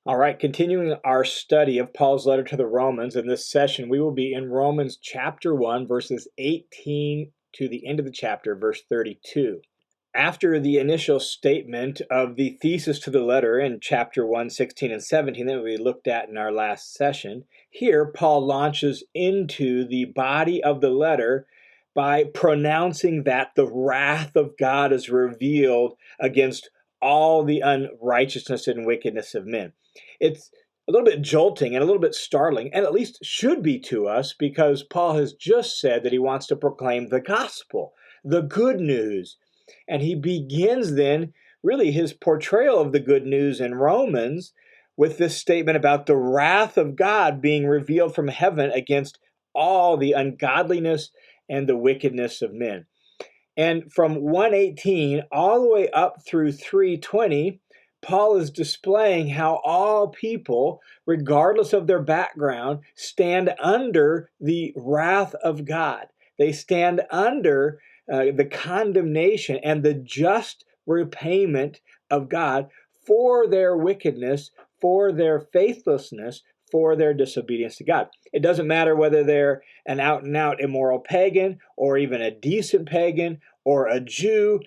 All right, continuing our study of Paul's letter to the Romans. In this session, we will be in Romans chapter 1, verses 18 to the end of the chapter, verse 32. After the initial statement of the thesis to the letter in chapter 1, 16 and 17 that we looked at in our last session, here Paul launches into the body of the letter by pronouncing that the wrath of God is revealed against all the unrighteousness and wickedness of men. It's a little bit jolting and a little bit startling, and at least should be to us, because Paul has just said that he wants to proclaim the gospel, the good news. And he begins then really his portrayal of the good news in Romans with this statement about the wrath of God being revealed from heaven against all the ungodliness and the wickedness of men. And from 1:18 all the way up through 3:20, Paul is displaying how all people, regardless of their background, stand under the wrath of God. They stand under the condemnation and the just repayment of God for their wickedness, for their faithlessness, for their disobedience to God. It doesn't matter whether they're an out-and-out immoral pagan or even a decent pagan or a Jew.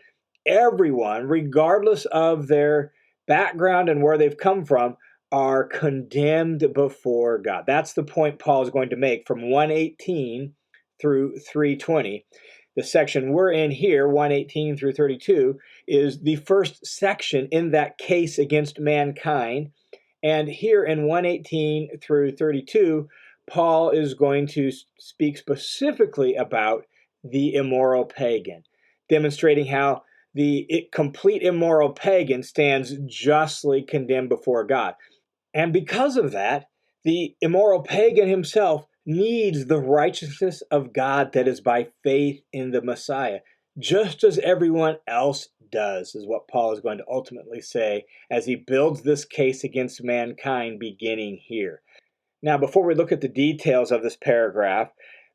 Everyone, regardless of their background and where they've come from, are condemned before God. That's the point Paul is going to make from 1:18 through 3:20. The section we're in here, 1:18 through 32, is the first section in that case against mankind. And here in 1:18 through 32, Paul is going to speak specifically about the immoral pagan, demonstrating how the complete immoral pagan stands justly condemned before God. And because of that, the immoral pagan himself needs the righteousness of God that is by faith in the Messiah, just as everyone else does, is what Paul is going to ultimately say as he builds this case against mankind beginning here. Now, before we look at the details of this paragraph,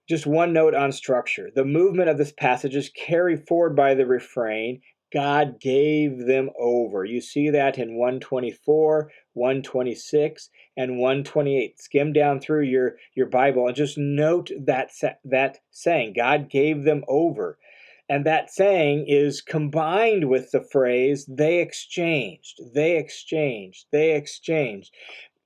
just one note on structure. The movement of this passage is carried forward by the refrain, God gave them over. You see that in 124, 126, and 128. Skim down through your Bible and just note that saying, God gave them over. And that saying is combined with the phrase, they exchanged, they exchanged, they exchanged.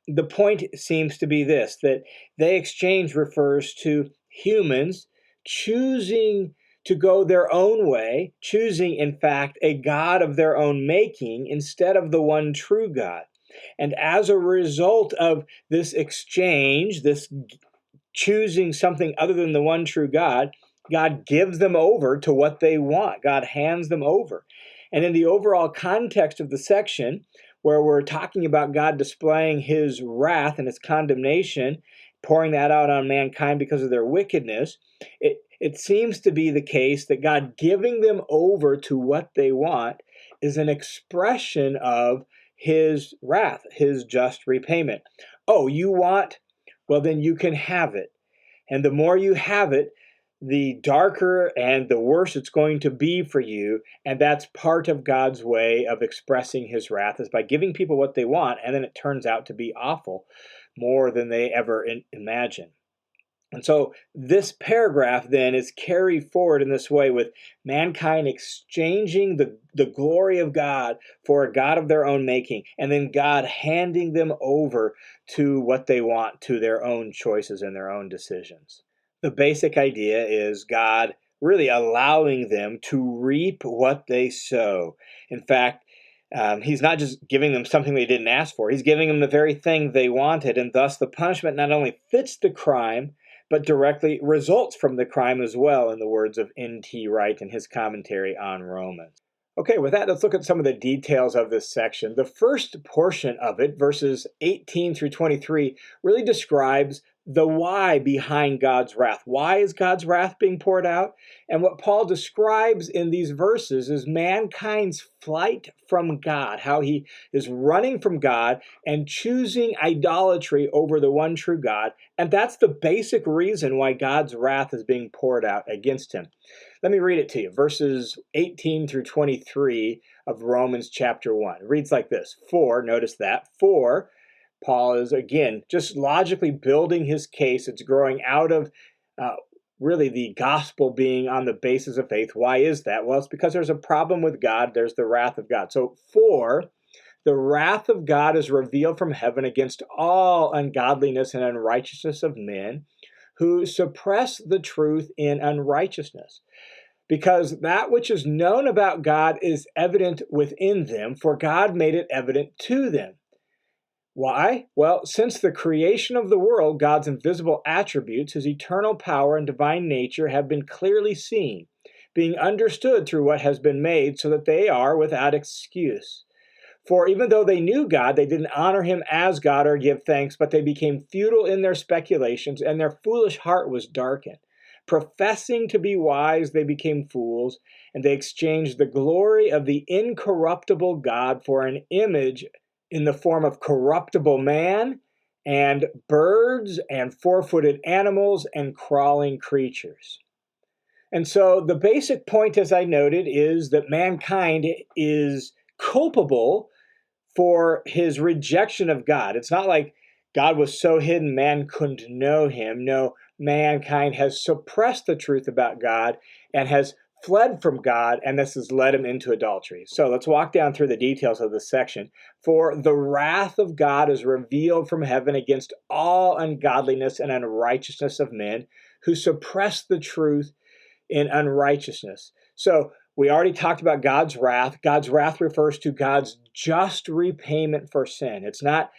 The point seems to be this, that they exchange refers to humans choosing to go their own way, choosing, in fact, a God of their own making instead of the one true God. And as a result of this exchange, this choosing something other than the one true God, God gives them over to what they want. God hands them over. And in the overall context of the section, where we're talking about God displaying his wrath and his condemnation, pouring that out on mankind because of their wickedness, it seems to be the case that God giving them over to what they want is an expression of his wrath, his just repayment. Oh, you want? Well, then you can have it. And the more you have it, the darker and the worse it's going to be for you. And that's part of God's way of expressing his wrath, is by giving people what they want, and then it turns out to be awful, more than they ever imagine. And so this paragraph then is carried forward in this way, with mankind exchanging the glory of God for a God of their own making, and then God handing them over to what they want, to their own choices and their own decisions. The basic idea is God really allowing them to reap what they sow. In fact, he's not just giving them something they didn't ask for, he's giving them the very thing they wanted, and thus the punishment not only fits the crime, but directly results from the crime as well, in the words of N.T. Wright in his commentary on Romans. Okay, with that, let's look at some of the details of this section. The first portion of it, verses 18 through 23, really describes the why behind God's wrath. Why is God's wrath being poured out? And what Paul describes in these verses is mankind's flight from God, how he is running from God and choosing idolatry over the one true God. And that's the basic reason why God's wrath is being poured out against him. Let me read it to you. Verses 18 through 23 of Romans chapter 1. It reads like this. For, notice that, for Paul is, again, just logically building his case. It's growing out of really the gospel being on the basis of faith. Why is that? Well, it's because there's a problem with God. There's the wrath of God. So, for the wrath of God is revealed from heaven against all ungodliness and unrighteousness of men who suppress the truth in unrighteousness. Because that which is known about God is evident within them, for God made it evident to them. Why? Well, since the creation of the world, God's invisible attributes, his eternal power and divine nature, have been clearly seen, being understood through what has been made, so that they are without excuse. For even though they knew God, they didn't honor him as God or give thanks, but they became futile in their speculations, and their foolish heart was darkened. Professing to be wise, they became fools, and they exchanged the glory of the incorruptible God for an image in the form of corruptible man, and birds, and four-footed animals, and crawling creatures. And so the basic point, as I noted, is that mankind is culpable for his rejection of God. It's not like God was so hidden man couldn't know him. No, mankind has suppressed the truth about God and has fled from God, and this has led him into adultery. So let's walk down through the details of this section. For the wrath of God is revealed from heaven against all ungodliness and unrighteousness of men who suppress the truth in unrighteousness. So we already talked about God's wrath. God's wrath refers to God's just repayment for sin. It's not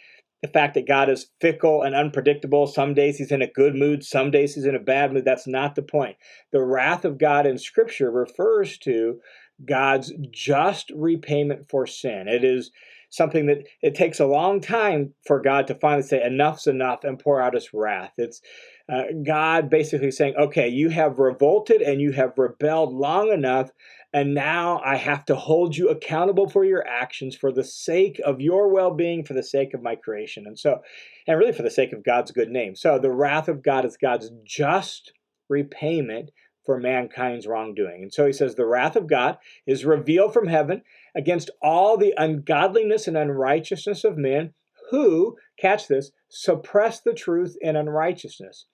the fact that God is fickle and unpredictable. Some days he's in a good mood, some days he's in a bad mood. That's not the point. The wrath of God in Scripture refers to God's just repayment for sin. It is something that it takes a long time for God to finally say enough's enough and pour out his wrath. It's God basically saying, okay, you have revolted and you have rebelled long enough, and now I have to hold you accountable for your actions for the sake of your well-being, for the sake of my creation. And really for the sake of God's good name. So the wrath of God is God's just repayment for mankind's wrongdoing. And so he says the wrath of God is revealed from heaven against all the ungodliness and unrighteousness of men who, catch this, suppress the truth in unrighteousness.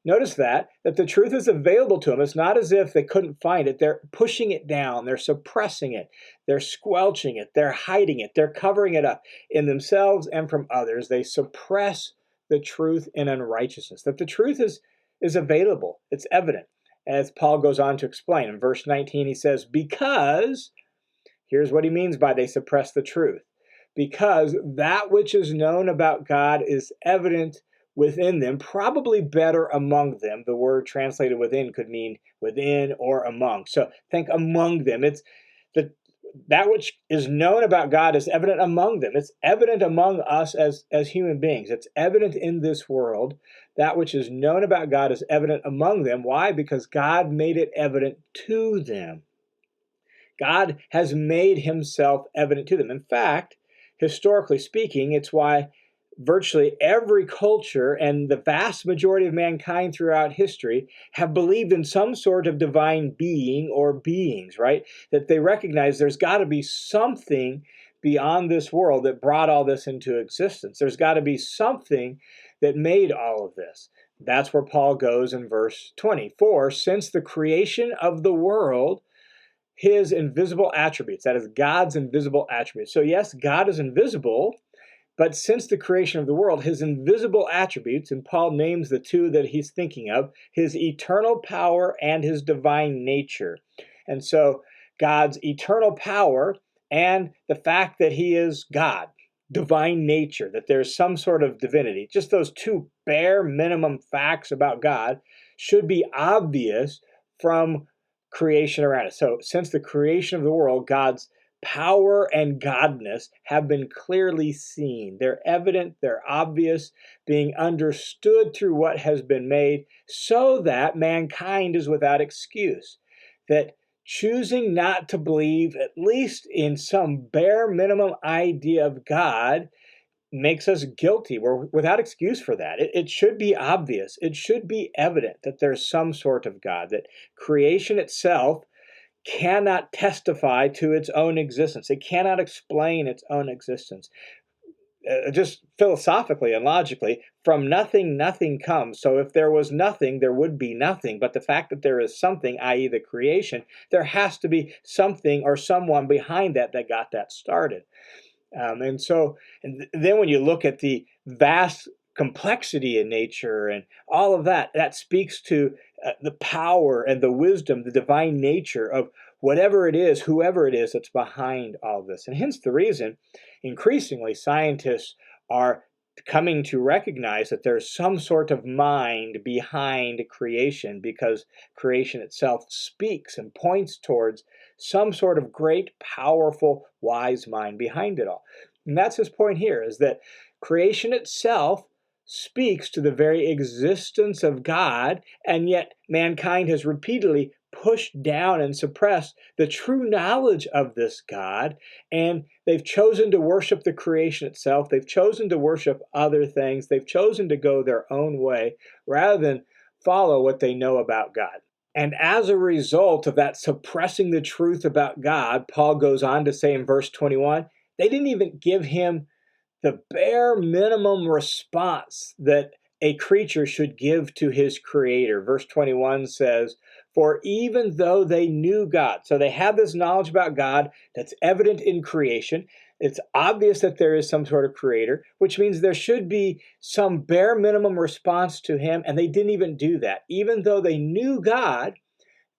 Notice that the truth is available to them. It's not as if they couldn't find it. They're pushing it down. They're suppressing it. They're squelching it. They're hiding it. They're covering it up in themselves and from others. They suppress the truth in unrighteousness. That the truth is available. It's evident. As Paul goes on to explain. In verse 19, he says, because, here's what he means by they suppress the truth. Because that which is known about God is evident within them, probably better among them. The word translated within could mean within or among. So think among them. It's that which is known about God is evident among them. It's evident among us as human beings. It's evident in this world. That which is known about God is evident among them. Why? Because God made it evident to them. God has made himself evident to them. In fact, historically speaking, it's why virtually every culture and the vast majority of mankind throughout history have believed in some sort of divine being or beings, right? That they recognize there's got to be something beyond this world that brought all this into existence. There's got to be something that made all of this. That's where Paul goes in verse 20. For since the creation of the world, his invisible attributes, that is God's invisible attributes. So yes, God is invisible, but since the creation of the world, his invisible attributes, and Paul names the two that he's thinking of, his eternal power and his divine nature. And so God's eternal power and the fact that he is God, divine nature, that there's some sort of divinity, just those two bare minimum facts about God should be obvious from creation around us. So since the creation of the world, God's power and godness have been clearly seen. They're evident, they're obvious, being understood through what has been made, so that mankind is without excuse. That choosing not to believe, at least in some bare minimum idea of God, makes us guilty. We're without excuse for that. It should be obvious. It should be evident that there's some sort of God, that creation itself cannot testify to its own existence. It cannot explain its own existence. just philosophically and logically, from nothing, nothing comes. So if there was nothing, there would be nothing. But the fact that there is something, i.e. the creation, there has to be something or someone behind that got that started. And then when you look at the vast complexity in nature and all of that, that speaks to the power and the wisdom, the divine nature of whatever it is, whoever it is that's behind all this. And hence the reason increasingly scientists are coming to recognize that there's some sort of mind behind creation, because creation itself speaks and points towards some sort of great, powerful, wise mind behind it all. And that's his point here, is that creation itself speaks to the very existence of God, and yet mankind has repeatedly pushed down and suppressed the true knowledge of this God, and they've chosen to worship the creation itself. They've chosen to worship other things. They've chosen to go their own way rather than follow what they know about God. And as a result of that suppressing the truth about God, Paul goes on to say in verse 21, they didn't even give him the bare minimum response that a creature should give to his creator. Verse 21 says, for even though they knew God, so they have this knowledge about God that's evident in creation, it's obvious that there is some sort of creator, which means there should be some bare minimum response to him, and they didn't even do that. Even though they knew God,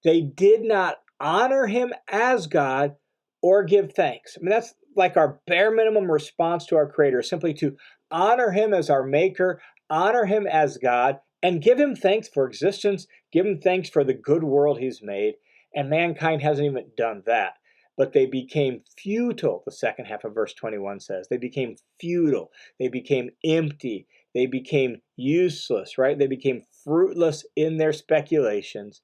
they did not honor him as God or give thanks. I mean, that's like our bare minimum response to our creator, simply to honor him as our maker, honor him as God, and give him thanks for existence, give him thanks for the good world he's made. And mankind hasn't even done that. But they became futile, the second half of verse 21 says. They became futile. They became empty. They became useless, right? They became fruitless in their speculations,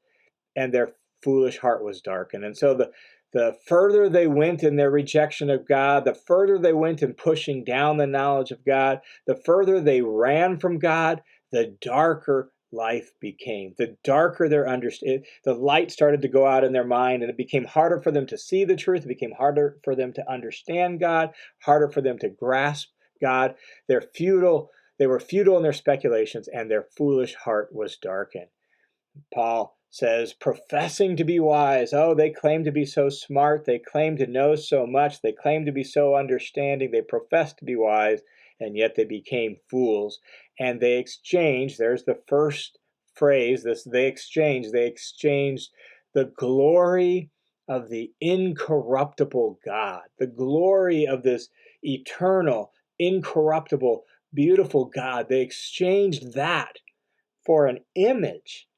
and their foolish heart was darkened. And so the further they went in their rejection of God, the further they went in pushing down the knowledge of God, the further they ran from God, the darker life became. The darker their understanding, the light started to go out in their mind, and it became harder for them to see the truth. It became harder for them to understand God, harder for them to grasp God. They were futile in their speculations, and their foolish heart was darkened. Paul says, professing to be wise. Oh, they claim to be so smart. They claim to know so much. They claim to be so understanding. They profess to be wise, and yet they became fools. And they exchanged, there's the first phrase, they exchanged the glory of the incorruptible God, the glory of this eternal, incorruptible, beautiful God. They exchanged that for an image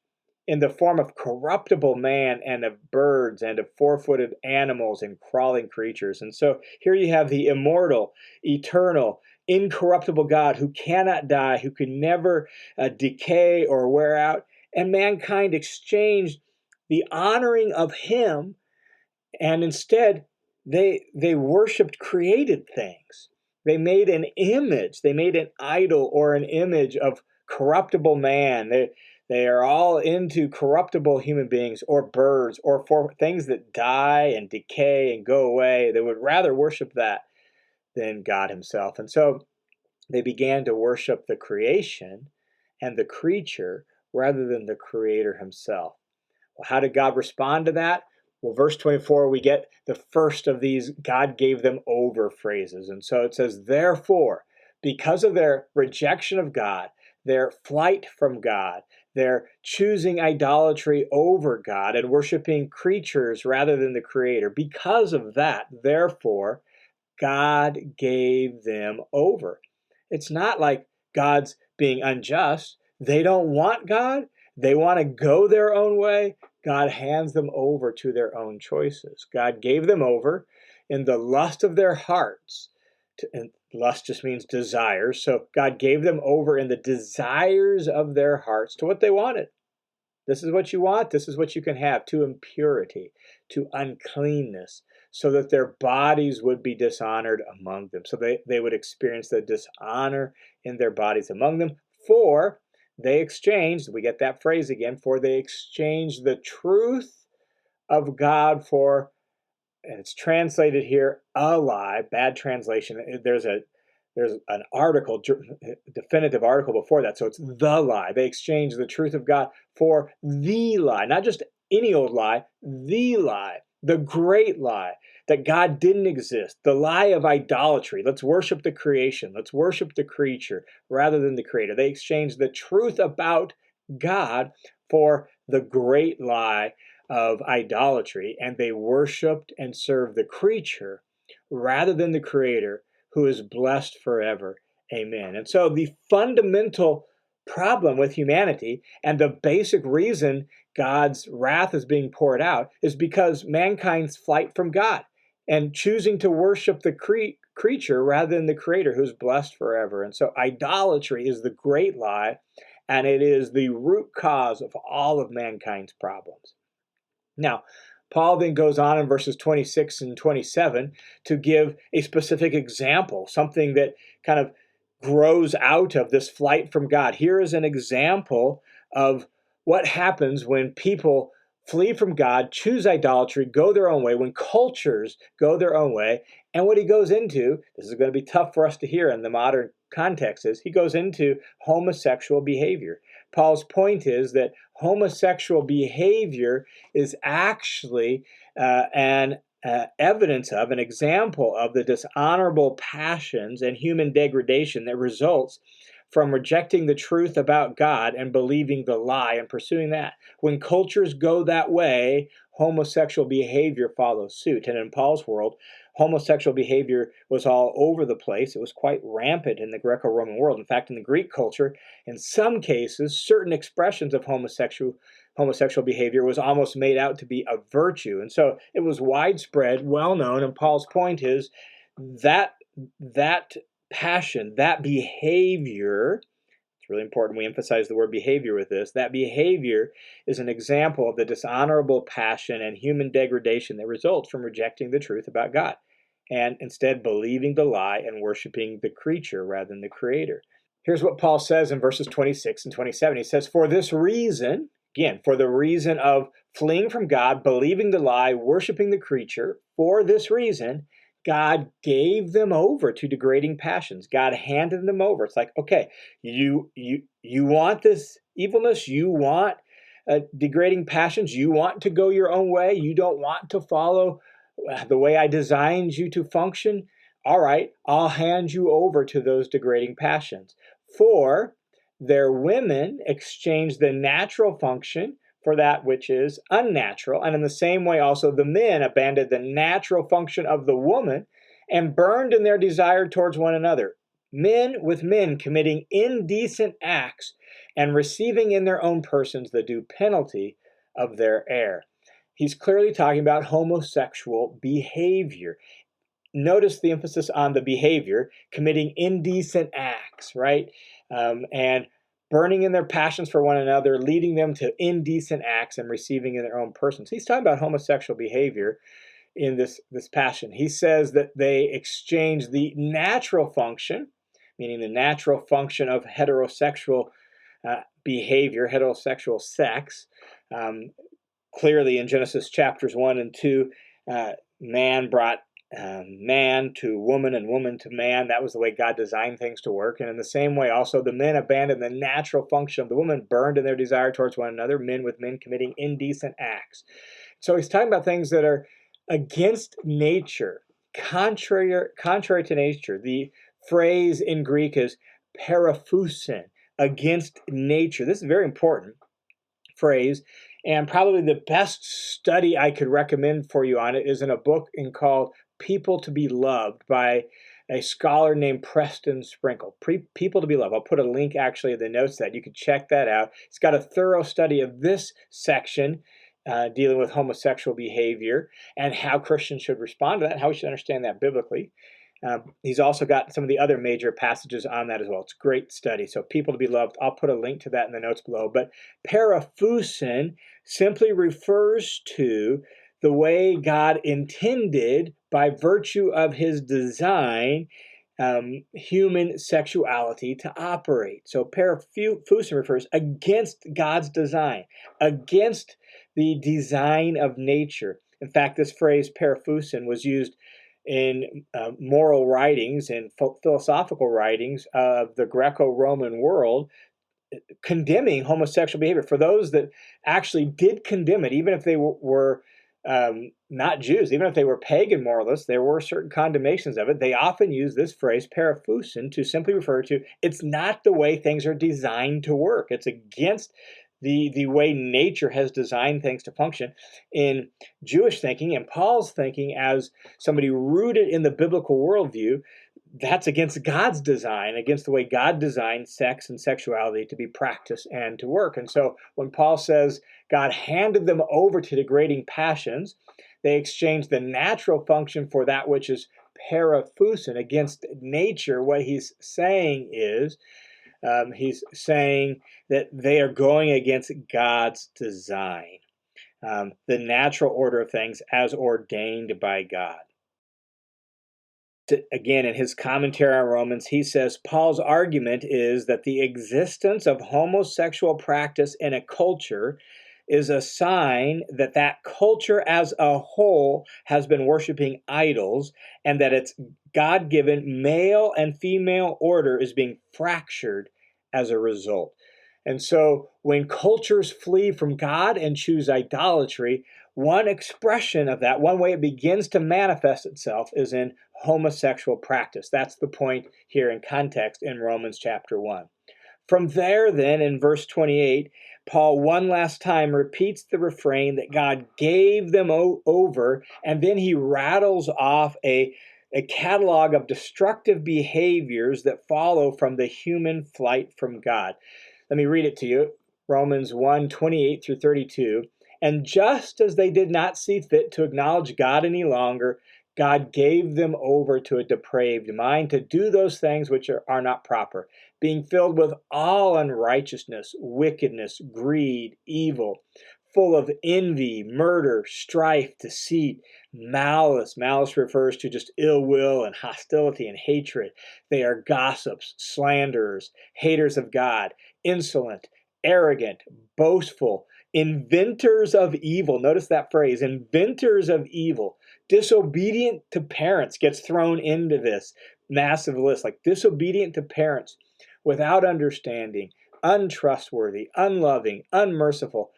in the form of corruptible man and of birds and of four-footed animals and crawling creatures. And so here you have the immortal, eternal, incorruptible God who cannot die, who can never decay or wear out. And mankind exchanged the honoring of him, and instead they worshiped created things. They made an image. They made an idol or an image of corruptible man. They are all into corruptible human beings or birds or for things that die and decay and go away. They would rather worship that than God himself. And so they began to worship the creation and the creature rather than the creator himself. Well, how did God respond to that? Well, verse 24, we get the first of these God gave them over phrases. And so it says, therefore, because of their rejection of God, their flight from God, their choosing idolatry over God and worshiping creatures rather than the creator, because of that, therefore, God gave them over. It's not like God's being unjust. They don't want God. They want to go their own way. God hands them over to their own choices. God gave them over in the lust of their hearts. And lust just means desires. So God gave them over in the desires of their hearts to what they wanted. This is what you want. This is what you can have. To impurity, to uncleanness, so that their bodies would be dishonored among them. So they would experience the dishonor in their bodies among them. For they exchanged, we get that phrase again, for they exchanged the truth of God for, and it's translated here, a lie, bad translation. There's a there's an article, definitive article before that. So it's the lie. They exchange the truth of God for the lie, not just any old lie, the great lie that God didn't exist, the lie of idolatry. Let's worship the creation. Let's worship the creature rather than the creator. They exchange the truth about God for the great lie of idolatry, and they worshiped and served the creature rather than the creator, who is blessed forever. Amen. And so the fundamental problem with humanity and the basic reason God's wrath is being poured out is because mankind's flight from God and choosing to worship the creature rather than the creator, who's blessed forever. And so idolatry is the great lie, and it is the root cause of all of mankind's problems. Now, Paul then goes on in verses 26 and 27 to give a specific example, something that kind of grows out of this flight from God. Here is an example of what happens when people flee from God, choose idolatry, go their own way, when cultures go their own way. And what he goes into, this is going to be tough for us to hear in the modern context, is he goes into homosexual behavior. Paul's point is that homosexual behavior is actually an evidence of, an example of the dishonorable passions and human degradation that results from rejecting the truth about God and believing the lie and pursuing that. When cultures go that way, homosexual behavior follows suit. And in Paul's world, homosexual behavior was all over the place. It was quite rampant in the Greco-Roman world. In fact, in the Greek culture, in some cases, certain expressions of homosexual behavior was almost made out to be a virtue. And so it was widespread, well known, and Paul's point is that passion, that behavior, it's really important we emphasize the word behavior with this, that behavior is an example of the dishonorable passion and human degradation that results from rejecting the truth about God and instead believing the lie and worshiping the creature rather than the creator. Here's what Paul says in verses 26 and 27. He says, for this reason, again, for the reason of fleeing from God, believing the lie, worshiping the creature, for this reason, God gave them over to degrading passions. God handed them over. It's like, okay, you want this evilness, you want degrading passions, you want to go your own way, you don't want to follow the way I designed you to function. All right, I'll hand you over to those degrading passions. For their women exchange the natural function for that which is unnatural. And in the same way, also, the men abandoned the natural function of the woman and burned in their desire towards one another. Men with men committing indecent acts and receiving in their own persons the due penalty of their error. He's clearly talking about homosexual behavior. Notice the emphasis on the behavior, committing indecent acts, right? And burning in their passions for one another, leading them to indecent acts and receiving in their own persons. He's talking about homosexual behavior in this passion. He says that they exchange the natural function, meaning the natural function of heterosexual behavior, heterosexual sex. Clearly in Genesis chapters 1 and 2, man brought man to woman and woman to man. That was the way God designed things to work. And in the same way, also, the men abandoned the natural function of the woman, burned in their desire towards one another, men with men committing indecent acts. So he's talking about things that are against nature, contrary to nature. The phrase in Greek is paraphusin, against nature. This is a very important phrase, and probably the best study I could recommend for you on it is in a book called People to be Loved by a scholar named Preston Sprinkle. People to be Loved. I'll put a link actually in the notes that you can check that out. It's got a thorough study of this section dealing with homosexual behavior and how Christians should respond to that and how we should understand that biblically. He's also got some of the other major passages on that as well. It's a great study. So People to be Loved, I'll put a link to that in the notes below. But paraphusin simply refers to the way God intended, by virtue of his design, human sexuality to operate. So paraphusin refers against God's design, against the design of nature. In fact, this phrase paraphusin was used in moral writings and philosophical writings of the Greco-Roman world condemning homosexual behavior. For those that actually did condemn it, even if they were not Jews, even if they were pagan moralists, there were certain condemnations of it. They often use this phrase, paraphusin, to simply refer to it's not the way things are designed to work. It's against the way nature has designed things to function. In Jewish thinking and Paul's thinking as somebody rooted in the biblical worldview, that's against God's design, against the way God designed sex and sexuality to be practiced and to work. And so when Paul says God handed them over to degrading passions, they exchanged the natural function for that which is paraphusin, against nature. What he's saying is, he's saying that they are going against God's design, the natural order of things as ordained by God. Again, in his commentary on Romans, he says Paul's argument is that the existence of homosexual practice in a culture is a sign that that culture as a whole has been worshiping idols, and that its God-given male and female order is being fractured as a result. And so when cultures flee from God and choose idolatry, one expression of that, one way it begins to manifest itself, is in homosexual practice. That's the point here in context in Romans chapter 1. From there, then, in verse 28, Paul one last time repeats the refrain that God gave them over, and then he rattles off a catalog of destructive behaviors that follow from the human flight from God. Let me read it to you. Romans 1, 28 through 32. And just as they did not see fit to acknowledge God any longer, God gave them over to a depraved mind to do those things which are not proper, being filled with all unrighteousness, wickedness, greed, evil, full of envy, murder, strife, deceit, malice. Malice refers to just ill will and hostility and hatred. They are gossips, slanderers, haters of God, insolent, arrogant, boastful, inventors of evil. Notice that phrase, inventors of evil. Disobedient to parents gets thrown into this massive list, like disobedient to parents, without understanding, untrustworthy, unloving, unmerciful.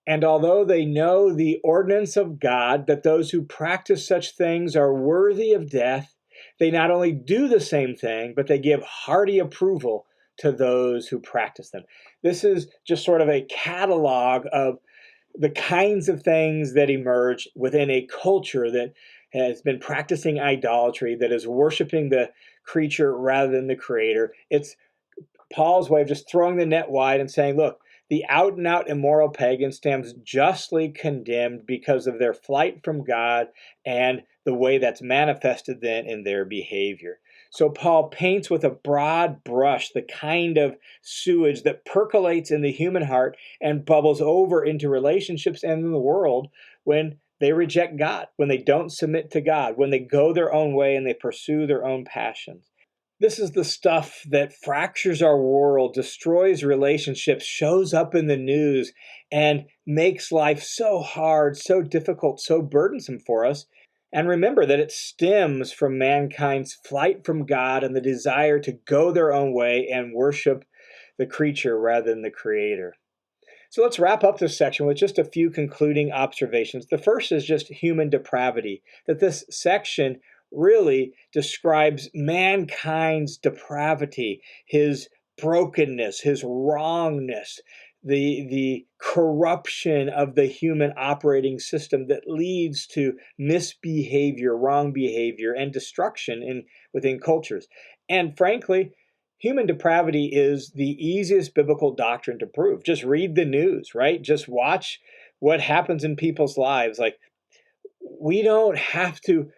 And although they know the ordinance of God, that those who practice such things are worthy of death, they not only do the same thing, but they give hearty approval to those who practice them. This is just sort of a catalog of the kinds of things that emerge within a culture that has been practicing idolatry, that is worshiping the creature rather than the creator. It's Paul's way of just throwing the net wide and saying, look, the out-and-out immoral pagan stands justly condemned because of their flight from God and the way that's manifested then in their behavior. So Paul paints with a broad brush the kind of sewage that percolates in the human heart and bubbles over into relationships and in the world when they reject God, when they don't submit to God, when they go their own way and they pursue their own passions. This is the stuff that fractures our world, destroys relationships, shows up in the news, and makes life so hard, so difficult, so burdensome for us. And remember that it stems from mankind's flight from God and the desire to go their own way and worship the creature rather than the creator. So let's wrap up this section with just a few concluding observations. The first is just human depravity, that this section really describes mankind's depravity, his brokenness, his wrongness, the corruption of the human operating system that leads to misbehavior, wrong behavior, and destruction within cultures. And frankly, human depravity is the easiest biblical doctrine to prove. Just read the news, right? Just watch what happens in people's lives. Like, we don't have to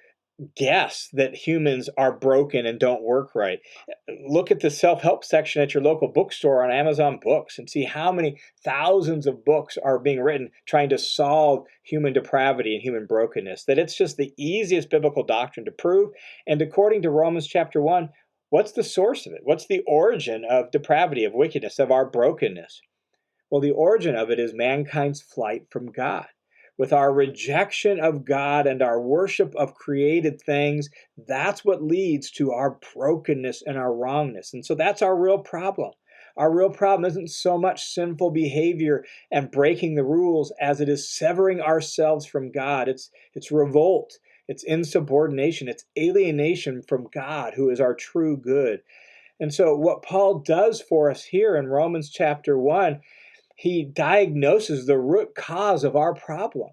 guess that humans are broken and don't work right. Look at the self-help section at your local bookstore on Amazon Books and see how many thousands of books are being written trying to solve human depravity and human brokenness. That it's just the easiest biblical doctrine to prove. And according to Romans chapter 1, what's the source of it? What's the origin of depravity, of wickedness, of our brokenness? Well, the origin of it is mankind's flight from God. with our rejection of God and our worship of created things, that's what leads to our brokenness and our wrongness. And so that's our real problem. Our real problem isn't so much sinful behavior and breaking the rules as it is severing ourselves from God. It's revolt, it's insubordination, it's alienation from God, who is our true good. And so what Paul does for us here in Romans chapter 1, he diagnoses the root cause of our problem.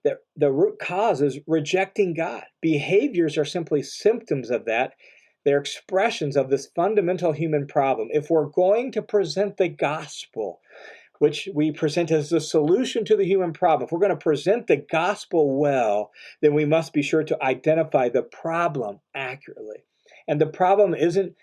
The root cause is rejecting God. Behaviors are simply symptoms of that. They're expressions of this fundamental human problem. If we're going to present the gospel, which we present as the solution to the human problem, if we're going to present the gospel well, then we must be sure to identify the problem accurately. And the problem isn't,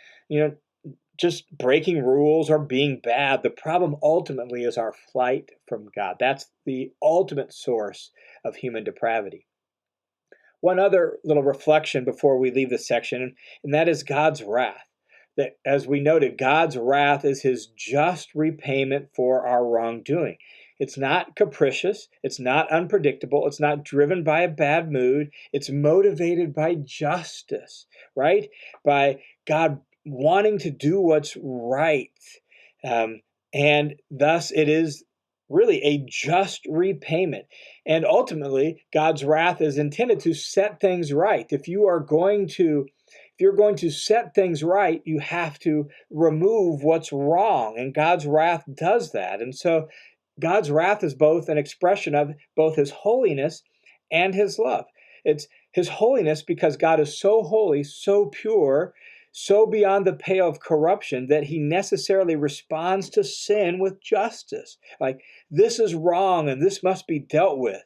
just breaking rules or being bad. The problem ultimately is our flight from God. That's the ultimate source of human depravity. One other little reflection before we leave this section, and that is God's wrath. That, as we noted, God's wrath is his just repayment for our wrongdoing. It's not capricious. It's not unpredictable. It's not driven by a bad mood. It's motivated by justice, right? By God wanting to do what's right. And thus it is really a just repayment. And ultimately, God's wrath is intended to set things right. If you're going to set things right, you have to remove what's wrong. And God's wrath does that. And so God's wrath is both an expression of both his holiness and his love. It's his holiness because God is so holy, so pure, so beyond the pale of corruption that he necessarily responds to sin with justice. Like, this is wrong and this must be dealt with.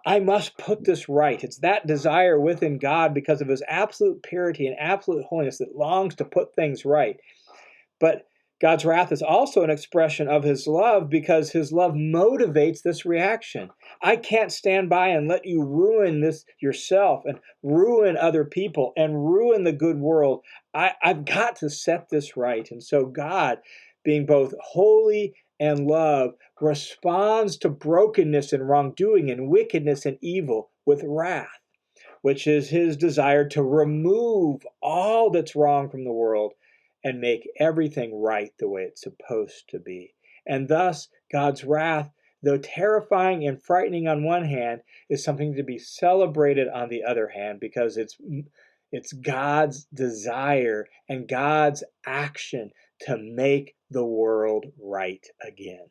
I must put this right. It's that desire within God because of his absolute purity and absolute holiness that longs to put things right. But God's wrath is also an expression of his love because his love motivates this reaction. I can't stand by and let you ruin this yourself and ruin other people and ruin the good world. I've got to set this right. And so God, being both holy and love, responds to brokenness and wrongdoing and wickedness and evil with wrath, which is his desire to remove all that's wrong from the world and make everything right the way it's supposed to be. And thus, God's wrath, though terrifying and frightening on one hand, is something to be celebrated on the other hand, because it's God's desire and God's action to make the world right again.